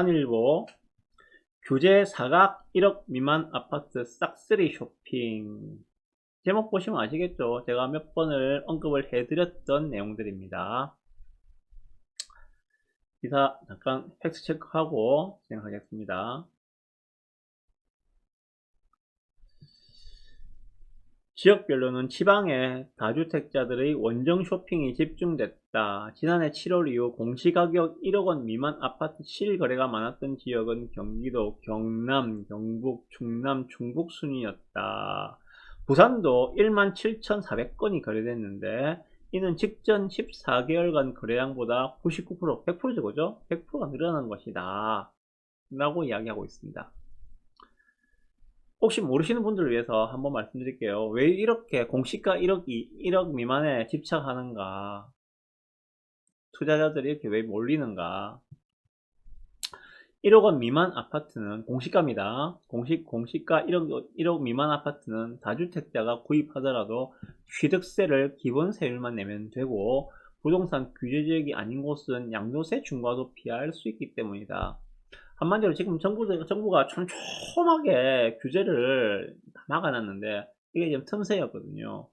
부산일보 규제 사각 1억 미만 아파트 싹쓸이 쇼핑. 제목 보시면 아시겠죠? 제가 몇 번을 언급을 해드렸던 내용들입니다. 기사 잠깐 팩트 체크하고 진행하겠습니다. 지역별로는 지방의 다주택자들의 원정 쇼핑이 집중됐다. 지난해 7월 이후 공시가격 1억원 미만 아파트 실거래가 많았던 지역은 경기도, 경남, 경북, 충남, 충북 순이었다. 부산도 17,400건이 거래됐는데 이는 직전 14개월간 거래량보다 99%, 100%죠, 그죠? 100%가 늘어난 것이다 라고 이야기하고 있습니다. 혹시 모르시는 분들을 위해서 한번 말씀드릴게요. 왜 이렇게 공시가 1억 미만에 집착하는가? 투자자들이 이렇게 왜 몰리는가? 1억원 미만 아파트는 공시가입니다. 공시가 1억 미만 아파트는 다주택자가 구입하더라도 취득세를 기본세율만 내면 되고 부동산 규제지역이 아닌 곳은 양도세 중과도 피할 수 있기 때문이다. 한마디로 지금 정부가 촘촘하게 규제를 다 막아놨는데 이게 지금 틈새였거든요.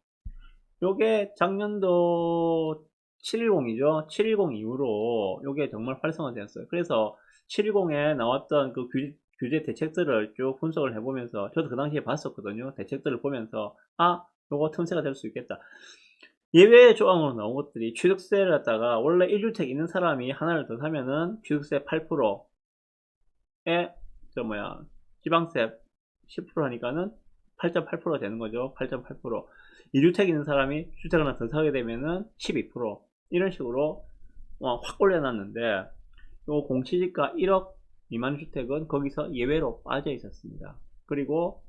요게 작년도 710이죠. 710 이후로 요게 정말 활성화되었어요. 그래서 710에 나왔던 그 규제 대책들을 쭉 분석을 해보면서 저도 그 당시에 봤었거든요. 대책들을 보면서 요거 틈새가 될 수 있겠다. 예외 조항으로 나온 것들이 취득세를 갖다가 원래 1주택 있는 사람이 하나를 더 사면은 취득세 8%, 지방세 10% 하니까는 8.8%가 되는 거죠. 8.8%. 2주택 있는 사람이 주택을 하나 더 사게 되면은 12%. 이런 식으로 확 올려놨는데, 요 공시지가 1억 미만 주택은 거기서 예외로 빠져 있었습니다. 그리고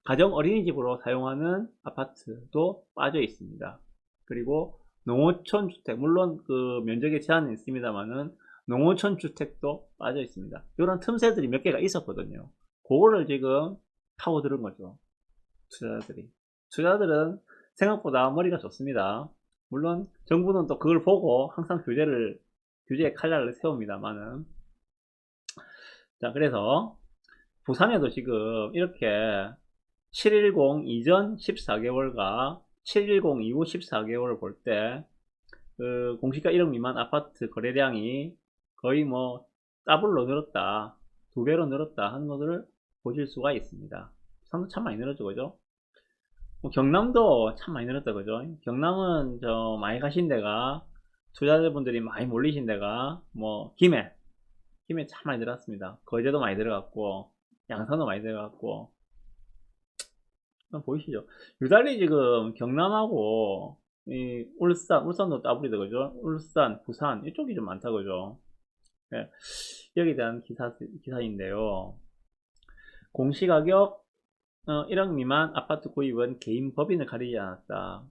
가정 어린이집으로 사용하는 아파트도 빠져 있습니다. 그리고 농어촌 주택, 물론 그 면적에 제한은 있습니다만은 농어촌 주택도 빠져 있습니다. 이런 틈새들이 몇 개가 있었거든요. 그거를 지금 파고들은 거죠. 투자자들은 생각보다 머리가 좋습니다. 물론 정부는 또 그걸 보고 항상 규제의 칼날을 세웁니다만은. 자, 그래서 부산에도 지금 이렇게 710 이전 14개월과 710 이후 14개월을 볼 때 그 공시가 1억 미만 아파트 거래량이 거의 더블로 늘었다, 2배로 늘었다 하는 것을 보실 수가 있습니다. 부산도 참 많이 늘었죠, 그죠? 경남도 참 많이 늘었다, 그죠? 경남은 많이 가신 데가, 투자자분들이 많이 몰리신 데가 김해 참 많이 들어갔습니다. 거제도 많이 들어갔고 양산도 많이 들어갔고. 보이시죠? 유달리 지금 경남하고 이 울산도 더블이다, 그죠? 울산, 부산 이쪽이 좀 많다, 그죠? 네. 여기에 대한 기사인데요. 공시가격 1억 미만 아파트 구입은 개인 법인을 가리지 않았다.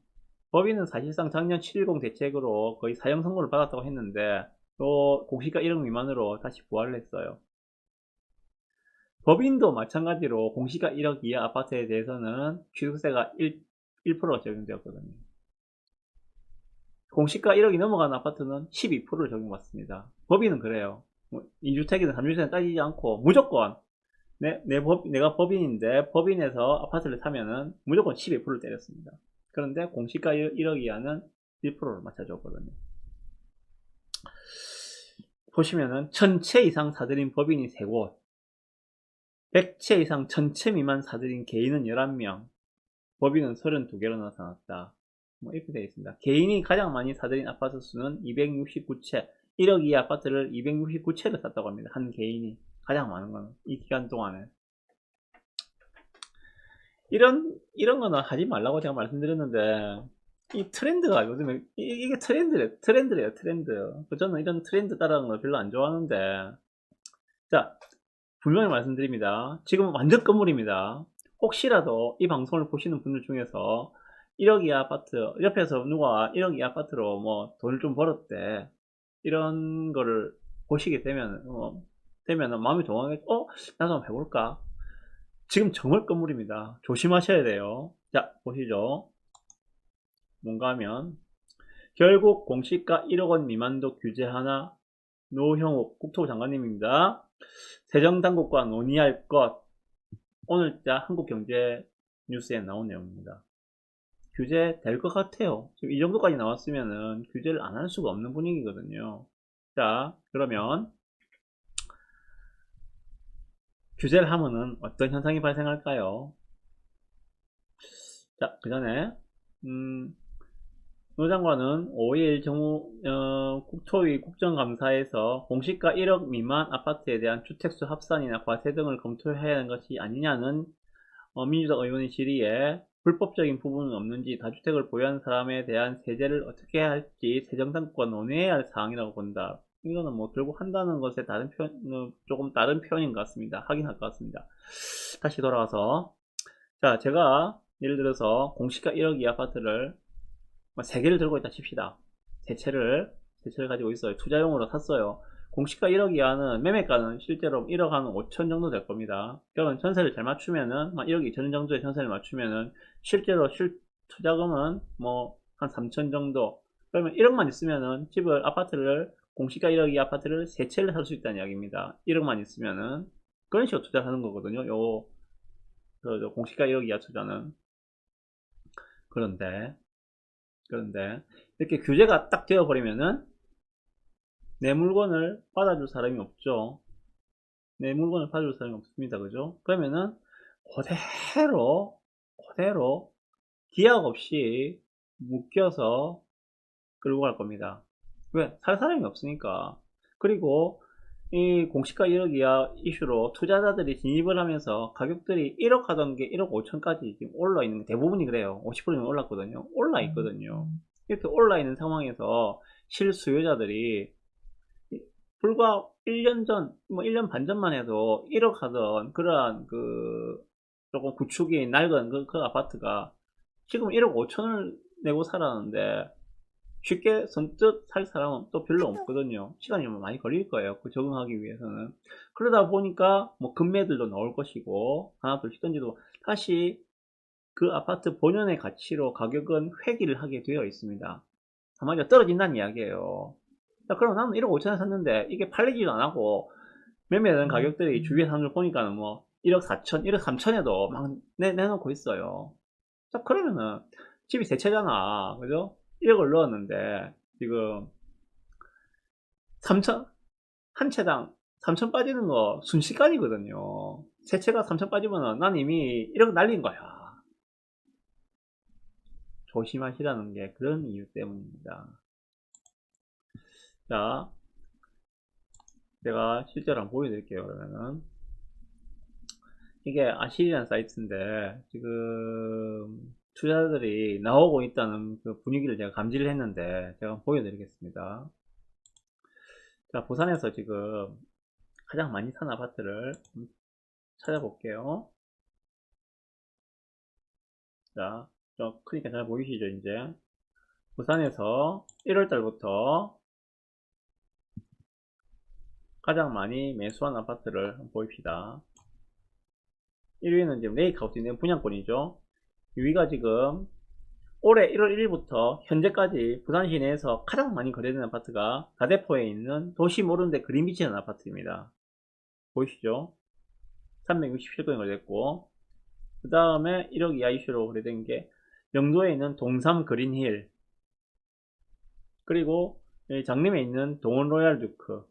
법인은 사실상 작년 710 대책으로 거의 사형 선고를 받았다고 했는데 또 공시가 1억 미만으로 다시 부활을 했어요. 법인도 마찬가지로 공시가 1억 이하 아파트에 대해서는 취득세가 1%가 적용되었거든요. 공시가 1억이 넘어간 아파트는 12%를 적용받습니다. 법인은 그래요. 2주택이든 3주택이든 따지지 않고 무조건 내가 법인인데 법인에서 아파트를 사면은 무조건 12%를 때렸습니다. 그런데 공시가 1억 이하는 1%를 맞춰줬거든요. 보시면은 1000채 이상 사들인 법인이 3곳, 100채 이상 1000채 미만 사들인 개인은 11명, 법인은 32개로 나타났다. 이렇게 되어 있습니다. 개인이 가장 많이 사들인 아파트 수는 269채, 1억 이하 아파트를 269채를 샀다고 합니다. 한 개인이. 가장 많은 거는 이 기간 동안에. 이런 거는 하지 말라고 제가 말씀드렸는데, 이 트렌드가 요즘에, 이게 트렌드래요, 트렌드. 저는 이런 트렌드 따라가는 걸 별로 안 좋아하는데, 자, 분명히 말씀드립니다. 지금 완전 건물입니다. 혹시라도 이 방송을 보시는 분들 중에서 1억 이하 아파트, 옆에서 누가 1억 이하 아파트로 돈을 좀 벌었대, 이런 거를 보시게 되면은 마음이 동하겠죠. 나도 한번 해볼까? 지금 정말 건물입니다. 조심하셔야 돼요. 자, 보시죠. 뭔가 하면 결국 공시가 1억원 미만도 규제하나 노형욱 국토부 장관님입니다. 세정당국과 논의할 것. 오늘자 한국경제 뉴스에 나온 내용입니다. 규제 될 것 같아요. 지금 이 정도까지 나왔으면은 규제를 안 할 수가 없는 분위기거든요. 자, 그러면 규제를 하면은 어떤 현상이 발생할까요? 자, 그 전에 노 장관은 5일 국토위 국정감사에서 공시가 1억 미만 아파트에 대한 주택수 합산이나 과세 등을 검토해야 하는 것이 아니냐는 민주당 의원의 질의에 불법적인 부분은 없는지 다주택을 보유한 사람에 대한 세제를 어떻게 해야 할지 세정당국과 논의해야 할 사항이라고 본다. 이거는 뭐 결국 한다는 것에 조금 다른 표현인 것 같습니다. 하긴 할 것 같습니다. 다시 돌아와서 자, 제가 예를 들어서 공시가 1억 이 아파트를 3개를 들고 있다 칩시다. 세 채를 가지고 있어요. 투자용으로 샀어요. 공시가 1억 이하는 매매가는 실제로 1억 한 5천 정도 될 겁니다. 그러면 전세를 잘 맞추면은 1억 2천 정도의 전세를 맞추면은 실제로 투자금은 뭐 한 3천 정도. 그러면 1억만 있으면은 아파트를 공시가 1억 이 아파트를 세 채를 살 수 있다는 이야기입니다. 1억만 있으면은 그런 식으로 투자하는 거거든요. 공시가 1억 이하 투자는. 그런데 이렇게 규제가 딱 되어버리면은 내 물건을 받아줄 사람이 없죠. 내 물건을 받아줄 사람이 없습니다. 그죠? 그러면은 그대로 기약 없이 묶여서 끌고 갈 겁니다. 왜? 살 사람이 없으니까. 그리고 이 공시가 1억 이하 이슈로 투자자들이 진입을 하면서 가격들이 1억 하던 게 1억 5천까지 지금 올라 있는 게 대부분이 그래요. 50%는 올랐거든요. 올라 있거든요. 이렇게 올라 있는 상황에서 실수요자들이 불과 1년 전, 뭐 1년 반 전만 해도 1억 하던 그러한 조금 구축이 낡은 그 아파트가 지금 1억 5천을 내고 살았는데 쉽게 선뜻 살 사람은 또 별로 없거든요. 시간이 많이 걸릴 거예요. 그 적응하기 위해서는. 그러다 보니까 뭐 금매들도 나올 것이고 하나 둘씩 던지도 다시 그 아파트 본연의 가치로 가격은 회귀를 하게 되어 있습니다. 한마디로 떨어진다는 이야기예요. 자, 그럼 나는 1억 5천에 샀는데 이게 팔리지도 안 하고 매매되는 가격들이 주위에 사는 걸 보니까는 뭐 1억 4천, 1억 3천에도 막 내놓고 있어요. 자, 그러면은 집이 세 채잖아. 그죠? 1억을 넣었는데 지금 3천, 한 채당 3천 빠지는 거 순식간이거든요. 세 채가 3천 빠지면은 난 이미 1억 날린 거야. 조심하시라는 게 그런 이유 때문입니다. 자, 제가 실제로 한번 보여드릴게요. 그러면은 이게 아실이라는 사이트인데 지금 투자자들이 나오고 있다는 그 분위기를 제가 감지를 했는데 제가 한번 보여드리겠습니다. 자, 부산에서 지금 가장 많이 산 아파트를 찾아볼게요. 자, 크니까 잘 보이시죠, 이제. 부산에서 1월달부터 가장 많이 매수한 아파트를 한번 보입시다. 1위는 지금 레이크하우스 있는 분양권이죠. 6위가 지금 올해 1월 1일부터 현재까지 부산 시내에서 가장 많이 거래되는 아파트가 가대포에 있는 도시 모르는데 그린비치라는 아파트입니다. 보이시죠? 367건이 거래됐고, 그 다음에 1억 이하 이슈로 거래된 게 영도에 있는 동삼 그린힐, 그리고 장림에 있는 동원 로얄 듀크,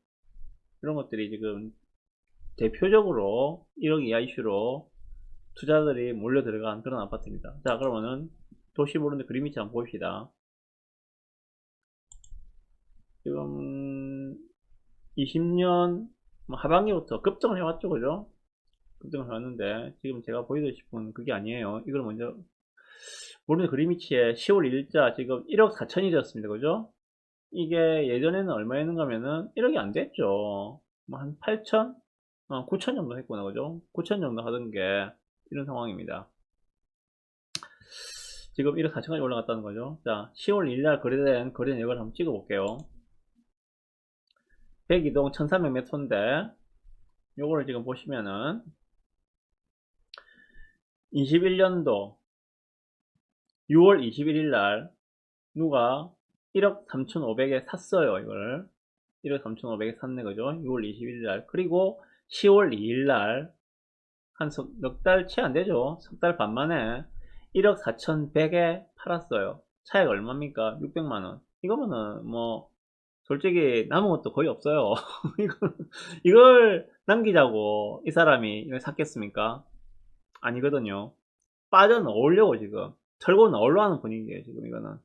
이런 것들이 지금 대표적으로 1억 이하 이슈로 투자들이 몰려 들어간 그런 아파트입니다. 자, 그러면은 도시 모르는데 그린비치 한번 봅시다. 지금 20년 하반기부터 급등을 해왔죠, 그죠? 급등을 해왔는데 지금 제가 보여드리고 싶은 그게 아니에요. 이걸 먼저 모르는 그린위치에 10월 1일자 지금 1억 4천이 되었습니다, 그죠? 이게 예전에는 얼마였는가 하면은 1억이 안 됐죠. 뭐 한 8천? 9천 정도 했구나, 그죠? 9천 정도 하던 게 이런 상황입니다. 지금 1억 4천까지 올라갔다는 거죠. 자, 10월 1일날 거래된 거래 내역을 한번 찍어 볼게요. 102동 1300m인데 요거를 지금 보시면은 21년도 6월 21일 날 누가 1억 3,500에 샀어요, 이걸. 1억 3,500에 샀네, 그죠? 6월 21일 날. 그리고 10월 2일 날, 한 넉 달 채 안 되죠? 석 달 반 만에 1억 4,100에 팔았어요. 차이가 얼마입니까? 600만원. 이거면은, 뭐, 솔직히 남은 것도 거의 없어요. 이걸 남기자고 이 사람이 이걸 샀겠습니까? 아니거든요. 빠져나오려고 지금. 털고 나오려 하는 분위기예요, 지금 이거는.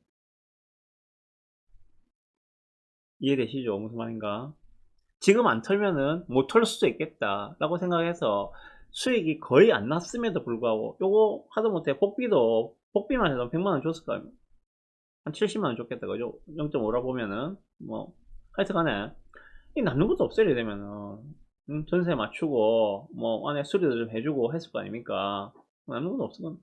이해되시죠? 무슨 말인가? 지금 안 털면은 못 털 수도 있겠다 라고 생각해서 수익이 거의 안 났음에도 불구하고 요거 하다못해 복비만 해도 100만원 줬을 거예요. 한 70만원 줬겠다, 그죠? 0.5라 보면은 뭐 하여튼간에 이 남는 것도 없어야 되면은 전세 맞추고 뭐 안에 수리도 좀 해주고 했을 거 아닙니까? 남는 것도 없으면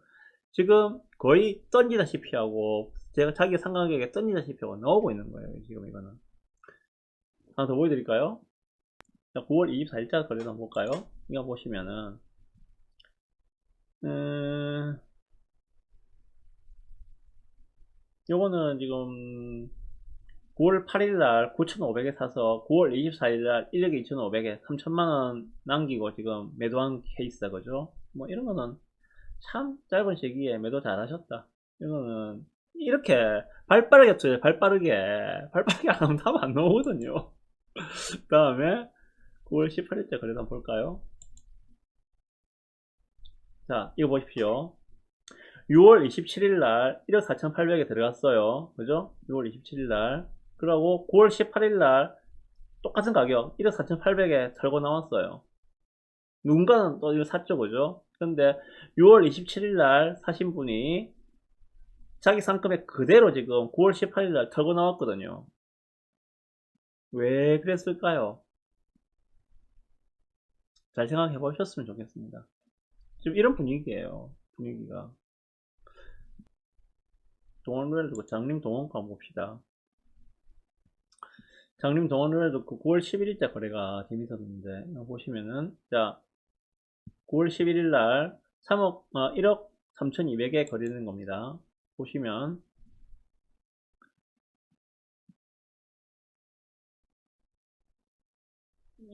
지금 거의 던지다시피 하고 제가 자기 상가격에 던지다시피 하고 나오고 있는 거예요, 지금 이거는. 하나 더 보여드릴까요? 자, 9월 24일자 거래도 한번 볼까요? 이거 보시면은 요거는 지금 9월 8일날 9,500에 사서 9월 24일날 1억 2,500에 3천만원 남기고 지금 매도한 케이스다, 그죠? 뭐 이런 거는 참 짧은 시기에 매도 잘 하셨다. 이거는 이렇게 발빠르게 투자해, 발빠르게 안 하면 답 안 나오거든요. 그 다음에 9월 18일자 거래도 한번 볼까요? 자, 이거 보십시오. 6월 27일 날 1억 4,800에 들어갔어요. 그죠? 6월 27일 날. 그러고 9월 18일 날 똑같은 가격 1억 4,800에 털고 나왔어요. 누군가는 또 이거 샀죠, 그죠? 근데 6월 27일 날 사신 분이 자기 상금액 그대로 지금 9월 18일 날 털고 나왔거든요. 왜 그랬을까요? 잘 생각해 보셨으면 좋겠습니다. 지금 이런 분위기예요. 분위기가. 동원루엘도 장림 동원가 한번 봅시다. 장림 동원루엘도 그 9월 11일자 거래가 재밌었는데 보시면은 자 9월 11일 날 1억 3,200에 거래되는 겁니다. 보시면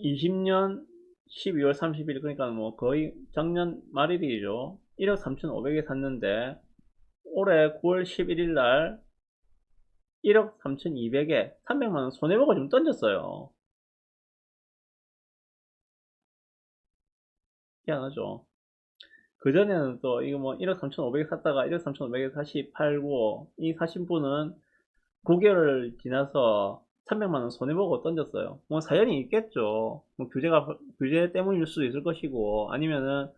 20년 12월 30일 그러니까 뭐 거의 작년 말일이죠. 1억 3,500에 샀는데 올해 9월 11일 날 1억 3,200에 300만원 손해보고 좀 던졌어요. 희한하죠. 그전에는 또 이거 뭐 1억 3,500에 샀다가 1억 3,500에 다시 팔고 이 사신 분은 9개월 지나서 300만원 손해보고 던졌어요. 뭐 사연이 있겠죠. 뭐 규제 때문일 수도 있을 것이고 아니면은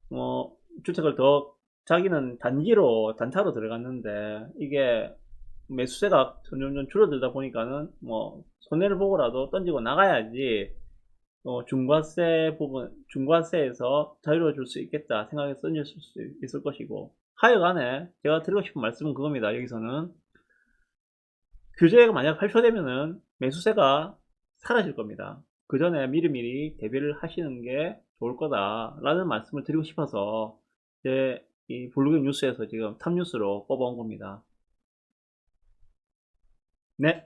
뭐 주택을 더 자기는 단타로 들어갔는데 이게 매수세가 점점 줄어들다 보니까는 뭐 손해를 보고라도 던지고 나가야지 중과세에서 자유로워 줄 수 있겠다 생각해서 던질 수 있을 것이고 하여간에 제가 드리고 싶은 말씀은 그겁니다. 여기서는 규제가 만약 발표되면은 매수세가 사라질 겁니다. 그 전에 미리미리 대비를 하시는 게 좋을 거다 라는 말씀을 드리고 싶어서 제 이 블루경 뉴스에서 지금 탑뉴스로 뽑아온 겁니다. 네.